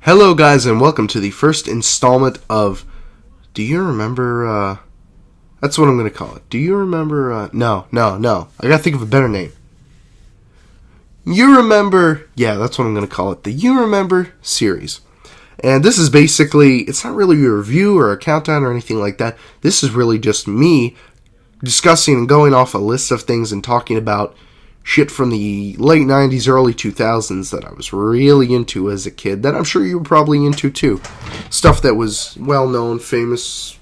Hello guys and welcome to the first installment of Do You Remember, that's what I'm going to call it. Do you remember, no. I got to think of a better name. You Remember, yeah, that's what I'm going to call it. The You Remember series. And this is basically, it's not really a review or a countdown or anything like that. This is really just me discussing and going off a list of things and talking about shit from the late 90s, early 2000s that I was really into as a kid, that I'm sure you were probably into too. Stuff that was well-known, famous,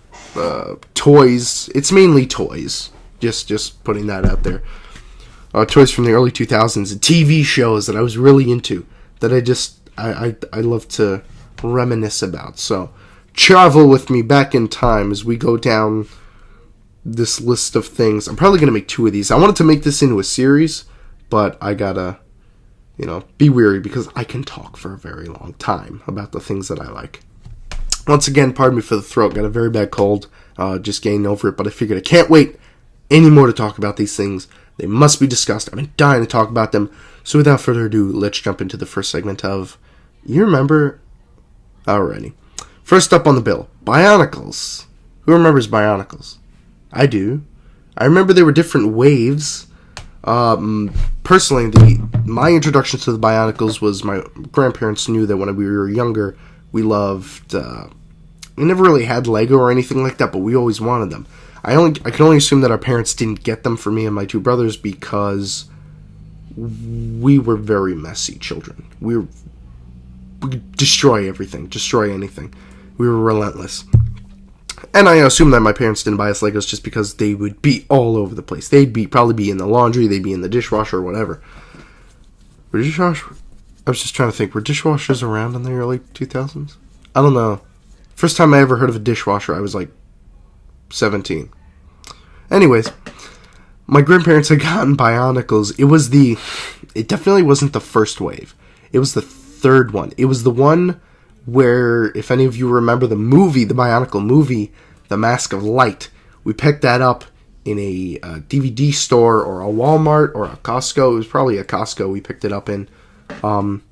toys. It's mainly toys. Just putting that out there. Toys from the early 2000s, and TV shows that I was really into, that I love to reminisce about. So, travel with me back in time as we go down this list of things. I'm probably going to make two of these. I wanted to make this into a series, but I gotta, be weary because I can talk for a very long time about the things that I like. Once again, pardon me for the throat. Got a very bad cold. Just getting over it, but I figured I can't wait anymore to talk about these things. They must be discussed. I've been dying to talk about them. So without further ado, let's jump into the first segment of You Remember. Alrighty. First up on the bill, Bionicles. Who remembers Bionicles? I do. I remember there were different waves. Personally, my introduction to the Bionicles was my grandparents knew that when we were younger, we loved, we never really had Lego or anything like that, but we always wanted them. I can only assume that our parents didn't get them for me and my two brothers because we were very messy children. We destroy everything, destroy anything. We were relentless. And I assume that my parents didn't buy us Legos just because they would be all over the place. They'd probably be in the laundry, they'd be in the dishwasher, or whatever. I was just trying to think, were dishwashers around in the early 2000s? I don't know. First time I ever heard of a dishwasher, I was like 17. Anyways, my grandparents had gotten Bionicles. It definitely wasn't the first wave. It was the third one. It was the one where, if any of you remember the movie, the Bionicle movie, The Mask of Light, we picked that up in a DVD store or a Walmart or a Costco. It was probably a Costco we picked it up in. God,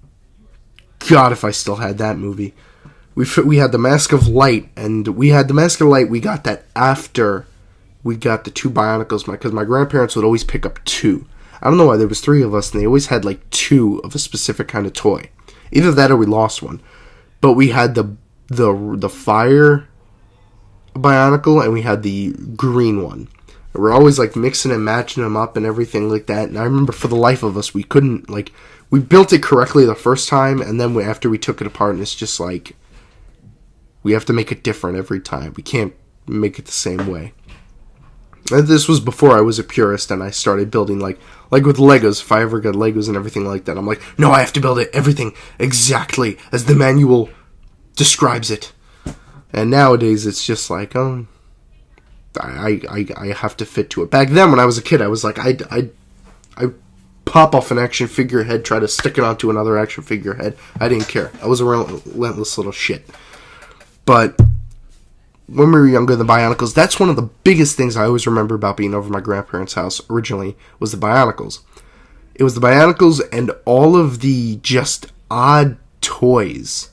if I still had that movie. We had The Mask of Light, and we had The Mask of Light, we got that after we got the two Bionicles, because my grandparents would always pick up two. I don't know why, there was three of us, and they always had like two of a specific kind of toy. Either that or we lost one. But we had the fire Bionicle, and we had the green one. And we're always like mixing and matching them up and everything like that. And I remember for the life of us, we couldn't, we built it correctly the first time, and then after we took it apart, and it's just like, we have to make it different every time. We can't make it the same way. And this was before I was a purist, and I started building, like with Legos, if I ever got Legos and everything like that, I'm like, no, I have to build everything exactly as the manual describes it. And nowadays, it's just like, I have to fit to it. Back then, when I was a kid, I was like, I pop off an action figure head, try to stick it onto another action figure head. I didn't care. I was a relentless little shit. But when we were younger, the Bionicles, that's one of the biggest things I always remember about being over my grandparents' house originally, was the Bionicles. It was the Bionicles and all of the just odd toys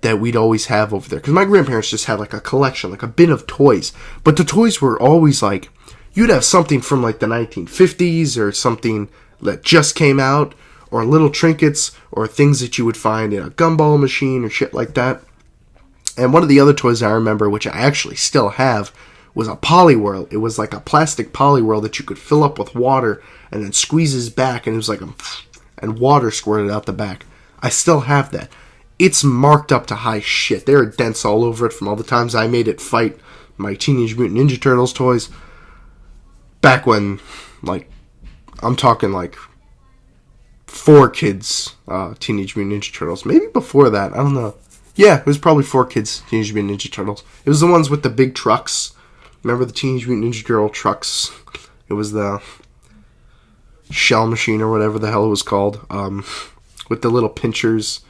that we'd always have over there. Because my grandparents just had like a collection, like a bin of toys. But the toys were always like, you'd have something from like the 1950s or something that just came out, or little trinkets, or things that you would find in a gumball machine or shit like that. And one of the other toys I remember, which I actually still have, was a Poliwhirl. It was like a plastic Poliwhirl that you could fill up with water and then squeezes back, and it was like and water squirted out the back. I still have that. It's marked up to high shit. There are dents all over it from all the times I made it fight my Teenage Mutant Ninja Turtles toys. Back when, I'm talking 4 Kids Teenage Mutant Ninja Turtles. Maybe before that, I don't know. Yeah, it was probably 4 Kids Teenage Mutant Ninja Turtles. It was the ones with the big trucks. Remember the Teenage Mutant Ninja Turtle trucks? It was the shell machine or whatever the hell it was called. With the little pinchers.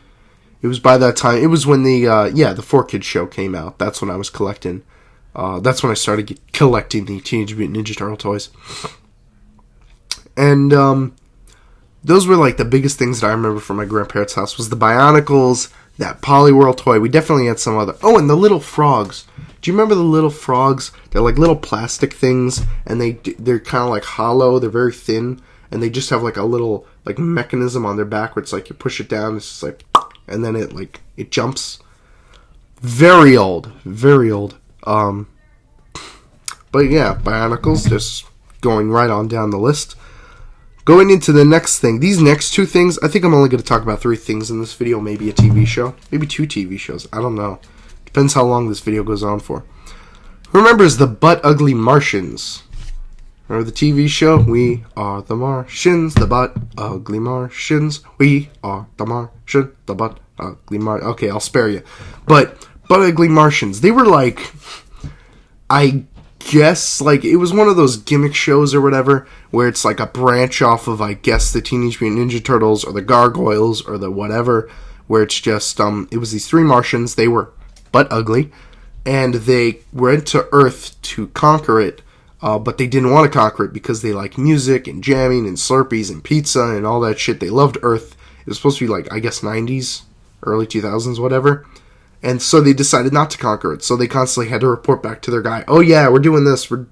It was by that time. It was when the 4 Kids show came out. That's when I was collecting. That's when I started collecting the Teenage Mutant Ninja Turtle toys. And those were the biggest things that I remember from my grandparents' house, was the Bionicles, that Poliwhirl toy. We definitely had some other. Oh, and the little frogs. Do you remember the little frogs? They're like little plastic things, and they're kind of like hollow. They're very thin, and they just have like a little like mechanism on their back where it's like you push it down, it's just like, and then it jumps. Very old, very old. But yeah, Bionicles, just going right on down the list. Going into the next thing, these next two things, I think I'm only going to talk about 3 things in this video, maybe a TV show, maybe 2 TV shows, I don't know. Depends how long this video goes on for. Who remembers the Butt Ugly Martians? Remember the TV show? We are the Martians, the Butt Ugly Martians. We are the Martian, the Butt Ugly Martians. Okay, I'll spare you. But Butt Ugly Martians, they were like, I guess, like, it was one of those gimmick shows or whatever, where it's like a branch off of, I guess, the Teenage Mutant Ninja Turtles or the Gargoyles or the whatever, where it's just, it was these 3 Martians, they were butt ugly, and they went to Earth to conquer it, but they didn't want to conquer it because they like music and jamming and Slurpees and pizza and all that shit. They loved Earth. It was supposed to be like, I guess, 90s, early 2000s, whatever. And so they decided not to conquer it. So they constantly had to report back to their guy, oh yeah, we're doing this, we're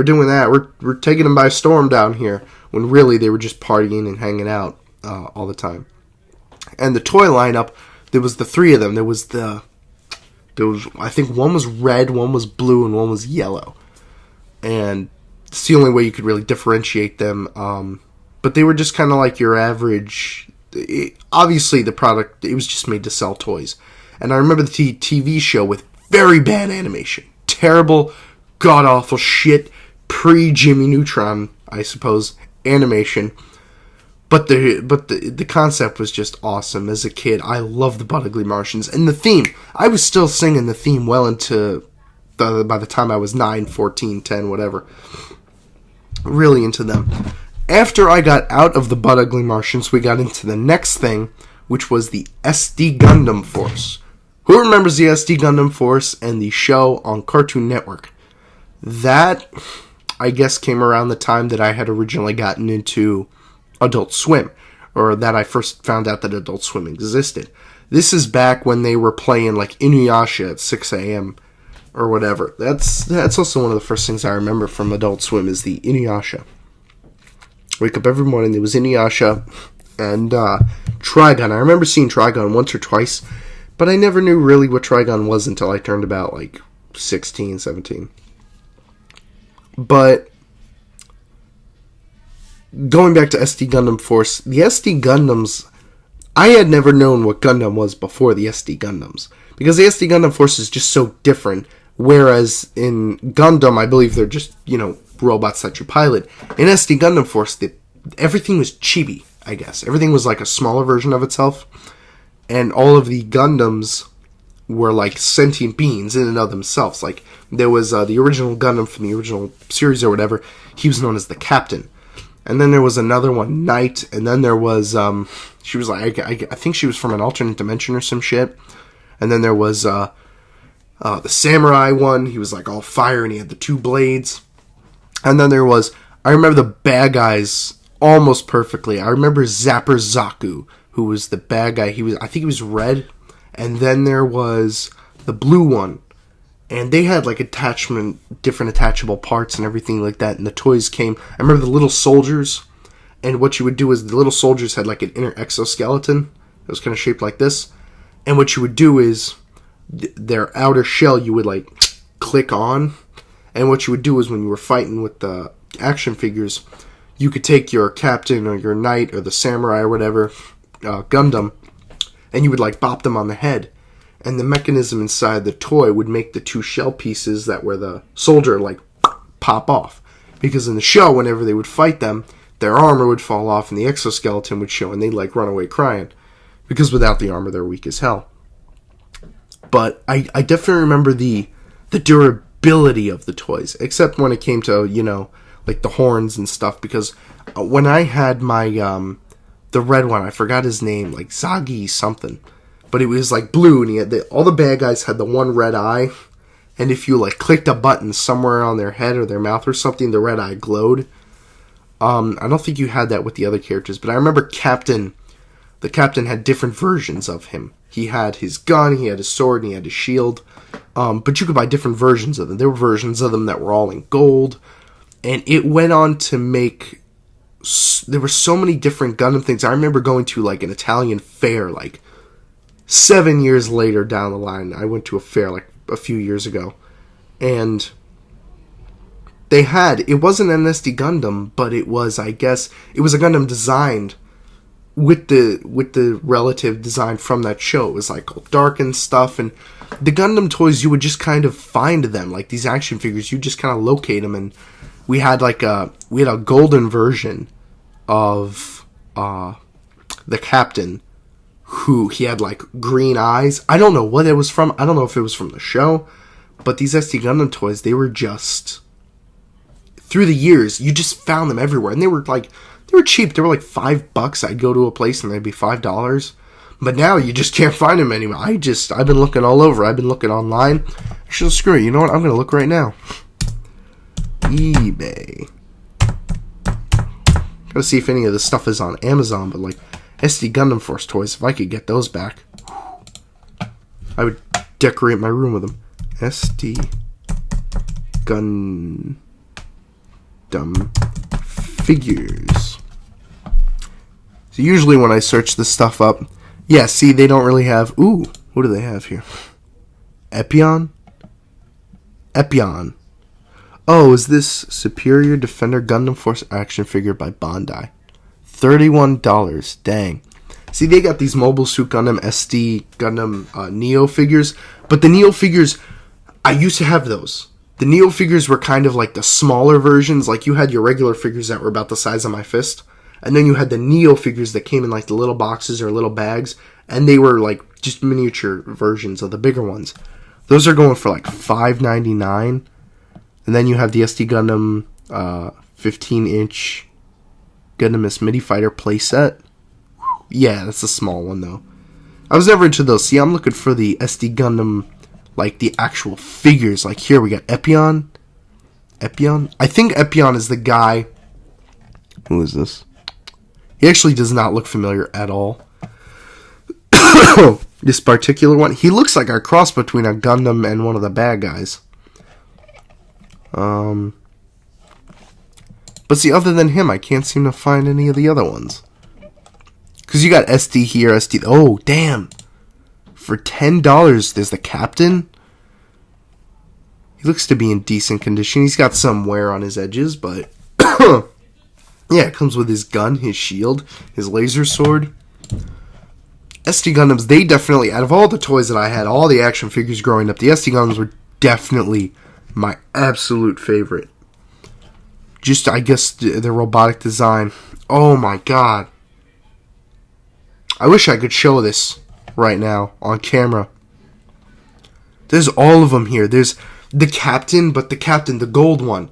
doing that, we're taking them by storm down here. When really they were just partying and hanging out all the time. And the toy lineup, there was the 3 of them. There was, I think one was red, one was blue, and one was yellow. And it's the only way you could really differentiate them. But they were just kind of like your average. Obviously, the product, it was just made to sell toys. And I remember the TV show with very bad animation. Terrible, god-awful shit, pre-Jimmy Neutron, I suppose, animation. But the concept was just awesome. As a kid, I loved the Butt Ugly Martians. And the theme, I was still singing the theme well into, by the time I was 9, 14, 10, whatever. Really into them. After I got out of the Butt Ugly Martians, we got into the next thing, which was the SD Gundam Force. Who remembers the SD Gundam Force and the show on Cartoon Network? That, I guess, came around the time that I had originally gotten into Adult Swim, or that I first found out that Adult Swim existed. This is back when they were playing like Inuyasha at 6 a.m. or whatever. That's also one of the first things I remember from Adult Swim is the Inuyasha. Wake up every morning, there was Inuyasha and Trigun. I remember seeing Trigun once or twice, but I never knew really what Trigun was until I turned about like 16, 17. But going back to SD Gundam Force, the SD Gundams, I had never known what Gundam was before the SD Gundams. Because the SD Gundam Force is just so different. Whereas in Gundam, I believe they're just, robots that you pilot. In SD Gundam Force, everything was chibi, I guess. Everything was like a smaller version of itself. And all of the Gundams were like sentient beings in and of themselves. Like, there was the original Gundam from the original series or whatever. He was known as the Captain. And then there was another one, Knight. And then there was, she was like, I think she was from an alternate dimension or some shit. And then there was the Samurai one. He was like all fire and he had the 2 blades. And then there was, I remember the bad guys almost perfectly. I remember Zapper Zaku, who was the bad guy. I think he was red. And then there was the blue one. And they had like different attachable parts and everything like that. And the toys came. I remember the little soldiers. And what you would do is the little soldiers had like an inner exoskeleton. It was kind of shaped like this. And what you would do is their outer shell you would like click on. And what you would do is when you were fighting with the action figures, you could take your captain or your knight or the samurai or whatever, Gundam, and you would like bop them on the head. And the mechanism inside the toy would make the 2 shell pieces that were the soldier like pop off. Because in the show, whenever they would fight them, their armor would fall off and the exoskeleton would show and they'd like run away crying. Because without the armor, they're weak as hell. But I definitely remember the durability of the toys, except when it came to, like the horns and stuff, because when I had my, the red one, I forgot his name, like Zagi something, but it was like blue, and he had all the bad guys had the one red eye, and if you like clicked a button somewhere on their head or their mouth or something, the red eye glowed. I don't think you had that with the other characters, but I remember Captain the captain had different versions of him. He had his gun, he had his sword, and he had his shield. But you could buy different versions of them. There were versions of them that were all in gold. And it went on to make... There were so many different Gundam things. I remember going to, like, an Italian fair, like, 7 years later down the line. I went to a fair, like, a few years ago. And they had... It wasn't an SD Gundam, but it was, I guess... It was a Gundam designed with the relative design from that show. It was, like, all dark and stuff. And the Gundam toys, you would just kind of find them. Like, these action figures, you just kind of locate them. And we had, like, a golden version of the captain, who he had, like, green eyes. I don't know what it was from. I don't know if it was from the show. But these SD Gundam toys, they were just... Through the years, you just found them everywhere. And they were, like... They were cheap. They were, like, $5. I'd go to a place and they'd be $5. But now you just can't find them anywhere. I've been looking all over. I've been looking online. Actually, screw it. You know what? I'm going to look right now. eBay. Gotta see if any of this stuff is on Amazon. But, like, SD Gundam Force toys, if I could get those back, I would decorate my room with them. SD Gundam figures. So usually when I search this stuff up, yeah, see, they don't really have... Ooh, what do they have here? Epion? Epion. Oh, is this Superior Defender Gundam Force action figure by Bandai? $31. Dang. See, they got these Mobile Suit Gundam, SD Gundam Neo figures. But the Neo figures, I used to have those. The Neo figures were kind of like the smaller versions. Like, you had your regular figures that were about the size of my fist. And then you had the Neo figures that came in like the little boxes or little bags. And they were like just miniature versions of the bigger ones. Those are going for like $5.99. And then you have the SD Gundam 15-inch Gundam MIDI Fighter playset. Yeah, that's a small one though. I was never into those. See, I'm looking for the SD Gundam, like the actual figures. Like here we got Epion. Epion? I think Epion is the guy. Who is this? He actually does not look familiar at all. This particular one, he looks like a cross between a Gundam and one of the bad guys. But see, other than him, I can't seem to find any of the other ones. Because you got SD here, SD... Oh, damn! For $10, there's the captain. He looks to be in decent condition. He's got some wear on his edges, but... yeah, it comes with his gun, his shield, his laser sword. SD Gundams, they definitely... Out of all the toys that I had, all the action figures growing up, the SD Gundams were definitely my absolute favorite. Just, I guess, the robotic design. Oh my god. I wish I could show this right now on camera. There's all of them here. There's the captain, but the gold one.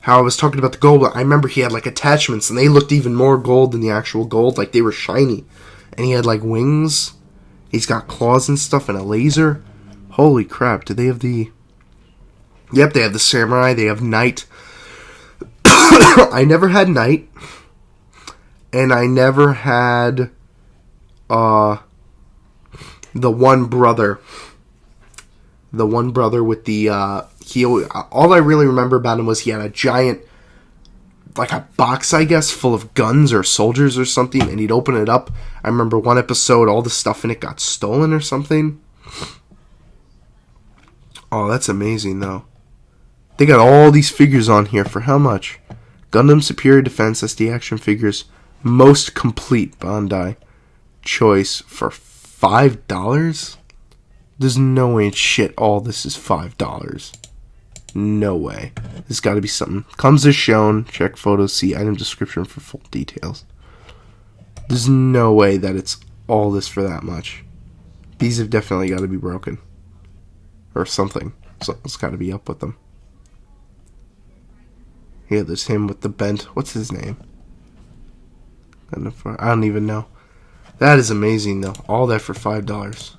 How I was talking about the gold one. I remember he had like attachments, and they looked even more gold than the actual gold. Like they were shiny. And he had like wings. He's got claws and stuff and a laser. Holy crap. Do they have the... Yep, they have the samurai. They have knight. I never had knight. And I never had... the one brother. The one brother with the, all I really remember about him was he had a giant, like a box, I guess, full of guns or soldiers or something, and he'd open it up. I remember one episode, all the stuff in it got stolen or something. Oh, that's amazing, though. They got all these figures on here for how much? Gundam Superior Defense SD action figures. Most complete Bandai choice for $5? There's no way in shit all this is $5. No way. There's got to be something. Comes as shown. Check photos. See item description for full details. There's no way that it's all this for that much. These have definitely got to be broken. Or something. Something's got to be up with them. Yeah, there's him with the bent. What's his name? I don't even know. That is amazing, though. All that for $5.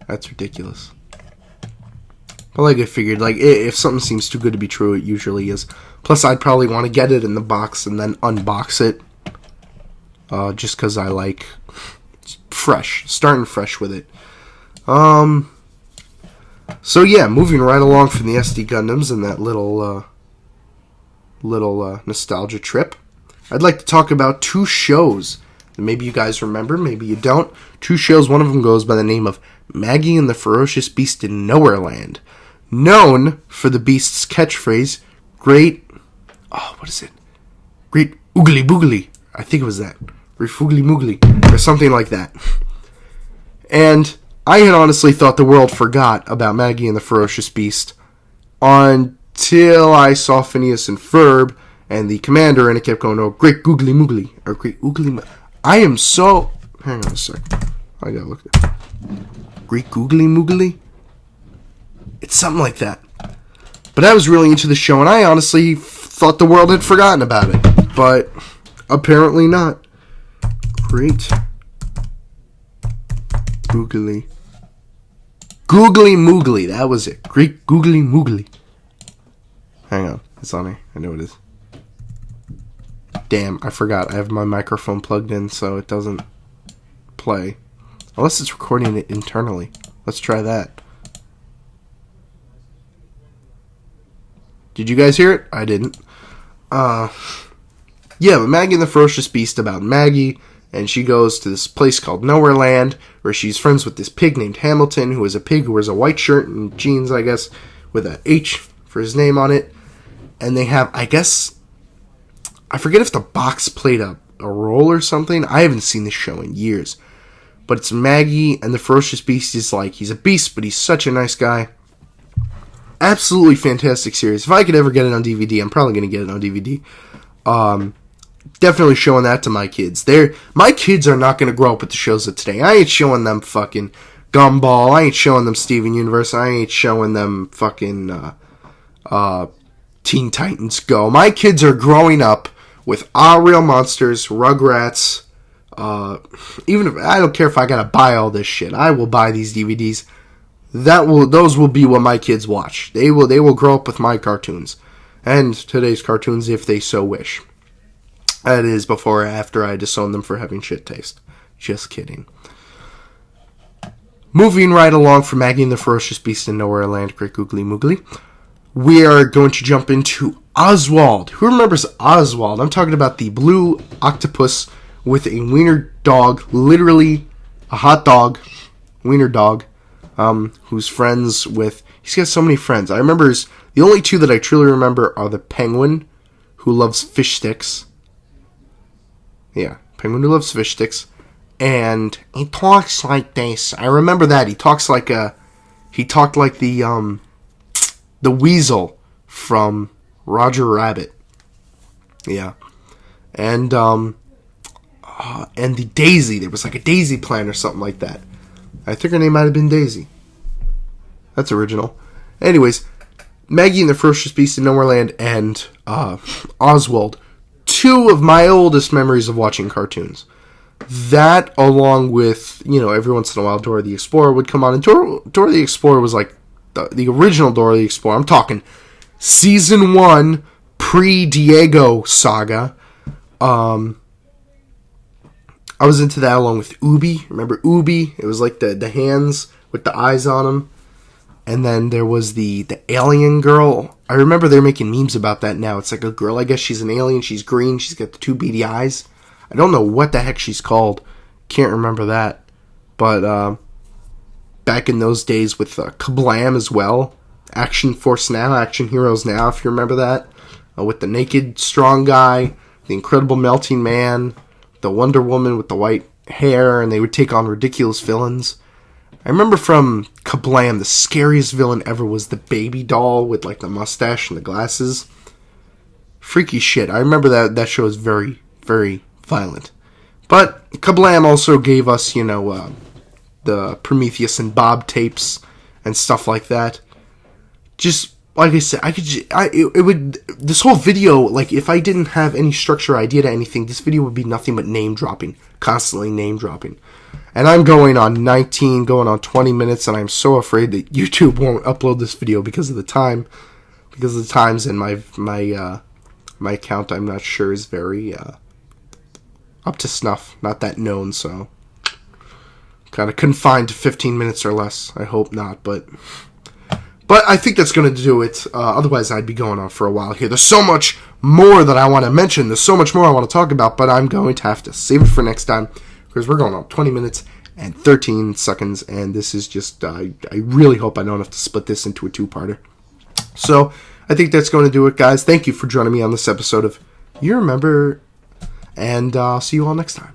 That's ridiculous. But like I figured, like if something seems too good to be true, it usually is. Plus, I'd probably want to get it in the box and then unbox it. just because I like starting fresh with it. So yeah, moving right along from the SD Gundams and that little nostalgia trip, I'd like to talk about two shows that maybe you guys remember, maybe you don't. Two shows, one of them goes by the name of Maggie and the Ferocious Beast in Nowhere Land, known for the Beast's catchphrase, Great Oogly Boogly. I think it was that. Great Foogly Moogly, or something like that. And I had honestly thought the world forgot about Maggie and the Ferocious Beast until I saw Phineas and Ferb and the commander, and it kept going, oh, Great Googly Moogly, or Great Oogly I am so... Hang on a sec. I gotta look at it. Great Googly Moogly? It's something like that. But I was really into the show, and I honestly thought the world had forgotten about it. But apparently not. Great Googly Moogly, that was it. Great Googly Moogly. Hang on, it's on here. I know it is. Damn, I forgot. I have my microphone plugged in so it doesn't play. Unless it's recording it internally. Let's try that. Did you guys hear it? I didn't. Yeah, but Maggie and the Ferocious Beast, about Maggie, and she goes to this place called Nowhere Land, where she's friends with this pig named Hamilton, who is a pig who wears a white shirt and jeans, I guess, with a H for his name on it. And they have, I guess, I forget if the box played a role or something. I haven't seen this show in years. But it's Maggie, and the Ferocious Beast is like, he's a beast, but he's such a nice guy. Absolutely fantastic series. If I could ever get it on DVD, I'm probably going to get it on DVD. Definitely showing that to my kids. My kids are not going to grow up with the shows of today. I ain't showing them fucking Gumball. I ain't showing them Steven Universe. I ain't showing them fucking Teen Titans Go. My kids are growing up with Our Real Monsters, Rugrats. Even if I don't care if I gotta buy all this shit, I will buy these DVDs. Those will be what my kids watch. They will grow up with my cartoons and today's cartoons if they so wish. That is before or after I disown them for having shit taste. Just kidding. Moving right along from Maggie and the Ferocious Beast in Nowhere Land, Great Googly Moogly, we are going to jump into Oswald. Who remembers Oswald? I'm talking about the blue octopus with a wiener dog, literally a hot dog, wiener dog, who's friends with... He's got so many friends. I remember the only two that I truly remember are the penguin, who loves fish sticks. Yeah, penguin who loves fish sticks. And he talks like this. I remember that. He talked like the weasel from Roger Rabbit. Yeah. And the Daisy. There was like a Daisy plant or something like that. I think her name might have been Daisy. That's original. Anyways, Maggie and the Ferocious Beast in Nowhere Land and Oswald. Two of my oldest memories of watching cartoons. That, along with, every once in a while Dora the Explorer would come on. And Dora the Explorer was like the original Dora the Explorer. I'm talking Season 1, pre-Diego saga. I was into that along with Ubi. Remember Ubi? It was like the hands with the eyes on them. And then there was the alien girl. I remember they're making memes about that now. It's like a girl, I guess she's an alien. She's green. She's got the two beady eyes. I don't know what the heck she's called. Can't remember that. But back in those days with Kablam as well. Action Force Now, Action Heroes Now, if you remember that. With the naked strong guy, the Incredible Melting Man, the Wonder Woman with the white hair, and they would take on ridiculous villains. I remember from Kablam, the scariest villain ever was the baby doll with like the mustache and the glasses. Freaky shit. I remember that show was very, very violent. But Kablam also gave us, the Prometheus and Bob tapes and stuff like that. Just like I said, this whole video, like if I didn't have any structure or idea to anything, this video would be nothing but name dropping, constantly name dropping. And I'm going on 20 minutes, and I'm so afraid that YouTube won't upload this video because of the time. Because of the times, and my account, I'm not sure, is very up to snuff, not that known, so kind of confined to 15 minutes or less. I hope not, but I think that's going to do it. Otherwise, I'd be going on for a while here. There's so much more that I want to mention. There's so much more I want to talk about, but I'm going to have to save it for next time because we're going on 20 minutes and 13 seconds, and this is just, I really hope I don't have to split this into a two-parter. So, I think that's going to do it, guys. Thank you for joining me on this episode of You Remember, and I'll see you all next time.